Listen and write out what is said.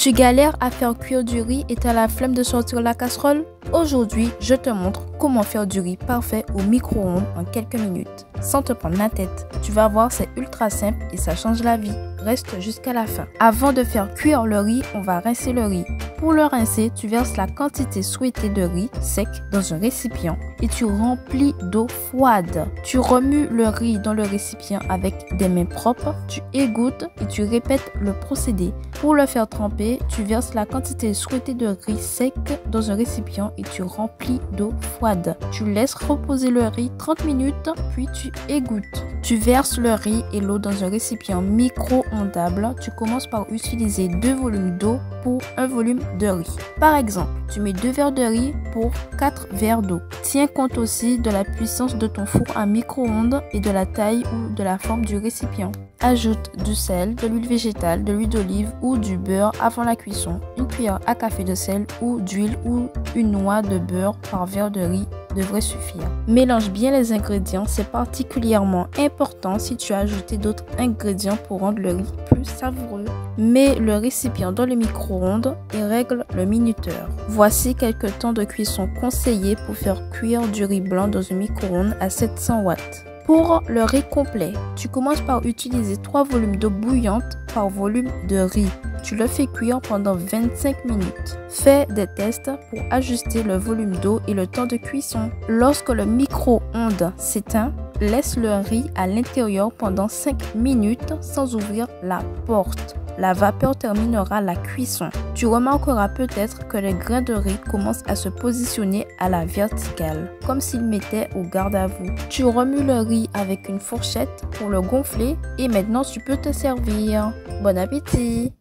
Tu galères à faire cuire du riz et t'as la flemme de sortir la casserole? Aujourd'hui, je te montre comment faire du riz parfait au micro-ondes en quelques minutes, sans te prendre la tête. Tu vas voir, c'est ultra simple et ça change la vie. Reste jusqu'à la fin. Avant de faire cuire le riz, on va rincer le riz. Pour le rincer, tu verses la quantité souhaitée de riz sec dans un récipient et tu remplis d'eau froide. Tu remues le riz dans le récipient avec des mains propres, tu égouttes et tu répètes le procédé. Pour le faire tremper, tu verses la quantité souhaitée de riz sec dans un récipient et tu remplis d'eau froide. Tu laisses reposer le riz 30 minutes, puis tu égouttes. Tu verses le riz et l'eau dans un récipient micro-ondable. Tu commences par utiliser 2 volumes d'eau pour 1 volume de riz. Par exemple, tu mets 2 verres de riz pour 4 verres d'eau. Tiens compte aussi de la puissance de ton four à micro-ondes et de la taille ou de la forme du récipient. Ajoute du sel, de l'huile végétale, de l'huile d'olive ou du beurre avant la cuisson. Une cuillère à café de sel ou d'huile ou une noix de beurre par verre de riz devrait suffire. Mélange bien les ingrédients, c'est particulièrement important si tu as ajouté d'autres ingrédients pour rendre le riz plus savoureux. Mets le récipient dans le micro-ondes et règle le minuteur. Voici quelques temps de cuisson conseillés pour faire cuire du riz blanc dans un micro-ondes à 700 watts. Pour le riz complet, tu commences par utiliser 3 volumes d'eau bouillante par volume de riz. Tu le fais cuire pendant 25 minutes. Fais des tests pour ajuster le volume d'eau et le temps de cuisson. Lorsque le micro-ondes s'éteint, laisse le riz à l'intérieur pendant 5 minutes sans ouvrir la porte. La vapeur terminera la cuisson. Tu remarqueras peut-être que les grains de riz commencent à se positionner à la verticale, comme s'ils mettaient au garde-à-vous. Tu remues le riz avec une fourchette pour le gonfler et maintenant tu peux te servir. Bon appétit!